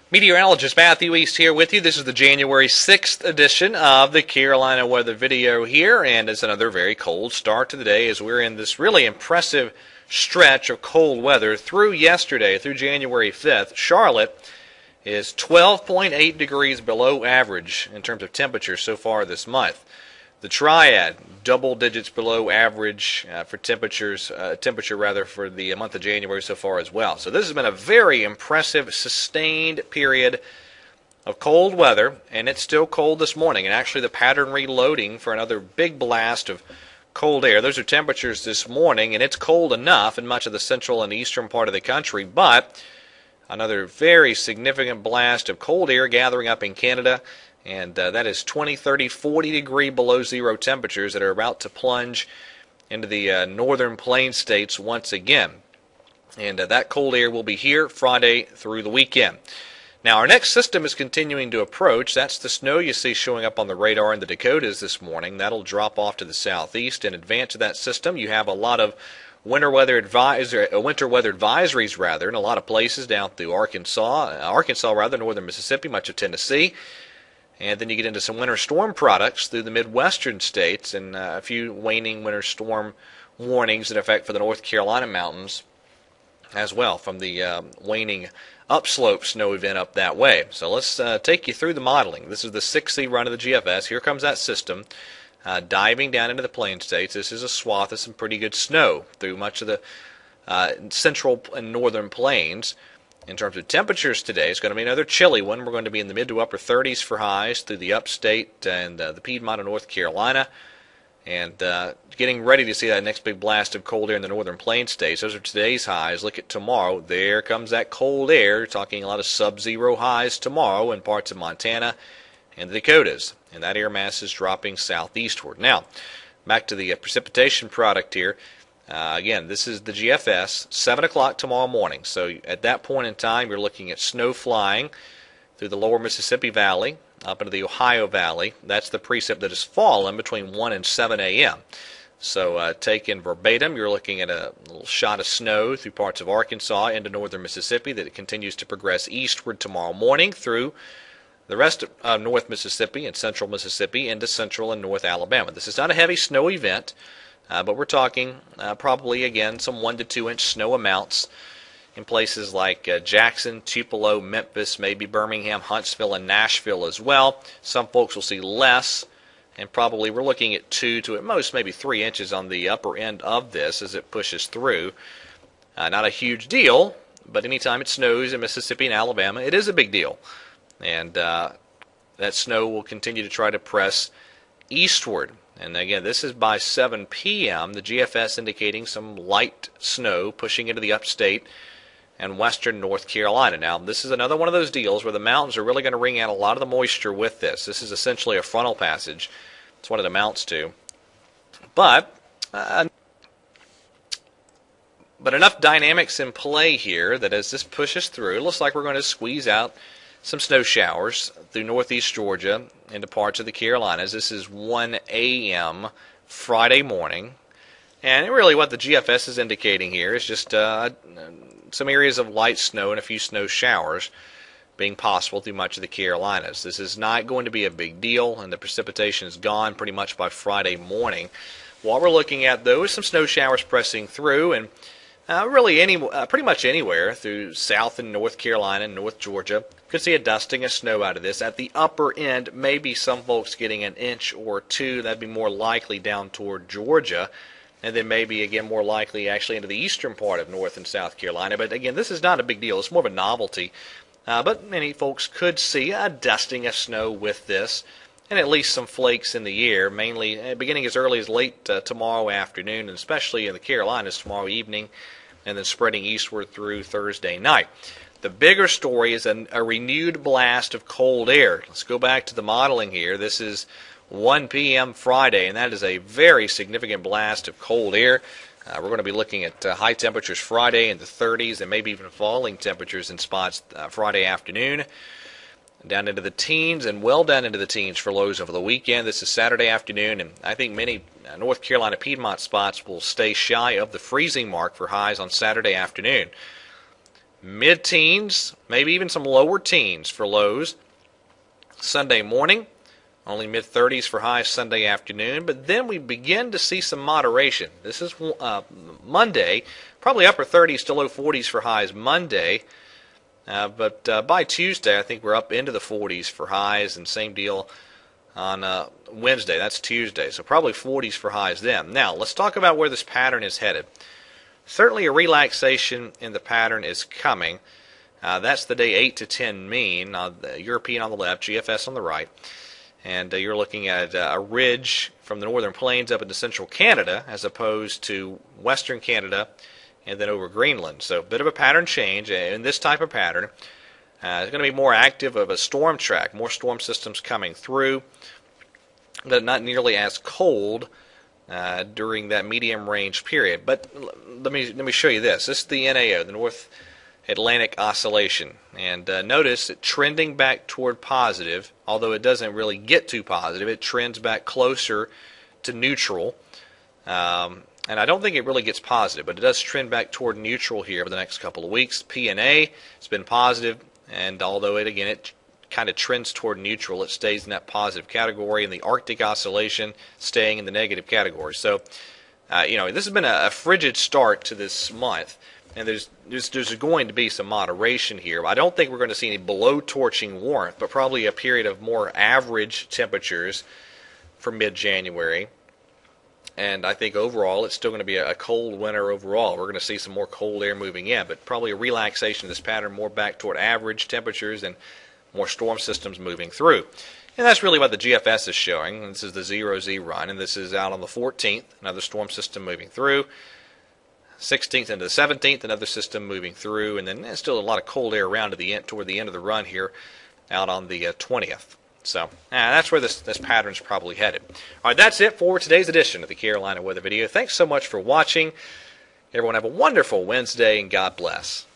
Meteorologist Matthew East here with you. This is the January 6th edition of the Carolina Weather Video here, and it's another very cold start to the day as we're in this really impressive stretch of cold weather through yesterday, through January 5th. Charlotte is 12.8 degrees below average in terms of temperature so far this month. The Triad, double digits below average for temperature for the month of January so far as well. So this has been a very impressive, sustained period of cold weather, and it's still cold this morning. And actually the pattern reloading for another big blast of cold air. Those are temperatures this morning, and it's cold enough in much of the central and eastern part of the country, but another very significant blast of cold air gathering up in Canada. And that is 20, 30, 40 degree below zero temperatures that are about to plunge into the northern plain states once again. And that cold air will be here Friday through the weekend. Now, our next system is continuing to approach. That's the snow you see showing up on the radar in the Dakotas this morning. That'll drop off to the southeast. In advance of that system, you have a lot of winter weather advisories in a lot of places down through northern Mississippi, much of Tennessee. And then you get into some winter storm products through the midwestern states and a few waning winter storm warnings in effect for the North Carolina mountains as well from the waning upslope snow event up that way. So let's take you through the modeling. This is the 6C run of the GFS. Here comes that system diving down into the plain states. This is a swath of some pretty good snow through much of the central and northern plains. In terms of temperatures today, it's going to be another chilly one. We're going to be in the mid to upper 30s for highs through the upstate and the Piedmont of North Carolina. And getting ready to see that next big blast of cold air in the northern plain states. Those are today's highs. Look at tomorrow. There comes that cold air. Talking a lot of sub-zero highs tomorrow in parts of Montana and the Dakotas. And that air mass is dropping southeastward. Now, back to the precipitation product here. Again, this is the GFS, 7 o'clock tomorrow morning. So at that point in time, you're looking at snow flying through the lower Mississippi Valley, up into the Ohio Valley. That's the precip that has fallen between 1 and 7 a.m. So taken verbatim, you're looking at a little shot of snow through parts of Arkansas into northern Mississippi that it continues to progress eastward tomorrow morning through the rest of North Mississippi and central Mississippi into central and north Alabama. This is not a heavy snow event. But we're talking probably, again, some 1 to 2 inch snow amounts in places like Jackson, Tupelo, Memphis, maybe Birmingham, Huntsville, and Nashville as well. Some folks will see less, and probably we're looking at 2 to at most maybe 3 inches on the upper end of this as it pushes through. Not a huge deal, but anytime it snows in Mississippi and Alabama, it is a big deal. And that snow will continue to try to press eastward. And again, this is by 7 p.m. The GFS indicating some light snow pushing into the upstate and western North Carolina. Now, this is another one of those deals where the mountains are really going to wring out a lot of the moisture with this. This is essentially a frontal passage. That's what it amounts to. But enough dynamics in play here that as this pushes through, it looks like we're going to squeeze out some snow showers through northeast Georgia into parts of the Carolinas. This is 1 a.m. Friday morning. And really what the GFS is indicating here is just some areas of light snow and a few snow showers being possible through much of the Carolinas. This is not going to be a big deal, and the precipitation is gone pretty much by Friday morning. What we're looking at, though, is some snow showers pressing through, and pretty much anywhere through South and North Carolina and North Georgia. Could see a dusting of snow out of this. At the upper end, maybe some folks getting an inch or two. That'd be more likely down toward Georgia. And then maybe, again, more likely actually into the eastern part of North and South Carolina. But, again, this is not a big deal. It's more of a novelty. But many folks could see a dusting of snow with this, and at least some flakes in the air, mainly beginning as early as late tomorrow afternoon, and especially in the Carolinas tomorrow evening, and then spreading eastward through Thursday night. The bigger story is a renewed blast of cold air. Let's go back to the modeling here. This is 1 p.m. Friday, and that is a very significant blast of cold air. We're going to be looking at high temperatures Friday in the 30s and maybe even falling temperatures in spots Friday afternoon. Down into the teens and well down into the teens for lows over the weekend. This is Saturday afternoon, and I think many North Carolina Piedmont spots will stay shy of the freezing mark for highs on Saturday afternoon. mid-teens, maybe even some lower teens for lows Sunday morning. Only mid-30s for highs Sunday afternoon. But then we begin to see some moderation. This is Monday. Probably upper 30s to low 40s for highs Monday. But by Tuesday, I think we're up into the 40s for highs. And same deal on Wednesday. That's Tuesday. So probably 40s for highs then. Now, let's talk about where this pattern is headed. Certainly a relaxation in the pattern is coming. That's the day 8 to 10 mean. The European on the left, GFS on the right. And you're looking at a ridge from the northern plains up into central Canada as opposed to western Canada and then over Greenland. So a bit of a pattern change. In this type of pattern, it's going to be more active of a storm track, more storm systems coming through, but not nearly as cold during that medium range period. But let me show you this. This is the NAO, the North Atlantic Oscillation, and notice it trending back toward positive. Although it doesn't really get too positive, it trends back closer to neutral. And I don't think it really gets positive, but it does trend back toward neutral here over the next couple of weeks. PNA has been positive, and although it kind of trends toward neutral, it stays in that positive category, and the Arctic Oscillation staying in the negative category. So, this has been a frigid start to this month, and there's going to be some moderation here. I don't think we're going to see any below-torching warmth, but probably a period of more average temperatures for mid-January. And I think overall it's still going to be a cold winter overall. We're going to see some more cold air moving in, but probably a relaxation of this pattern more back toward average temperatures and more storm systems moving through. And that's really what the GFS is showing. This is the 0Z run, and this is out on the 14th, another storm system moving through. 16th into the 17th, another system moving through, and then there's still a lot of cold air around toward the end of the run here out on the 20th. So that's where this pattern's probably headed. All right, that's it for today's edition of the Carolina Weather Video. Thanks so much for watching. Everyone have a wonderful Wednesday, and God bless.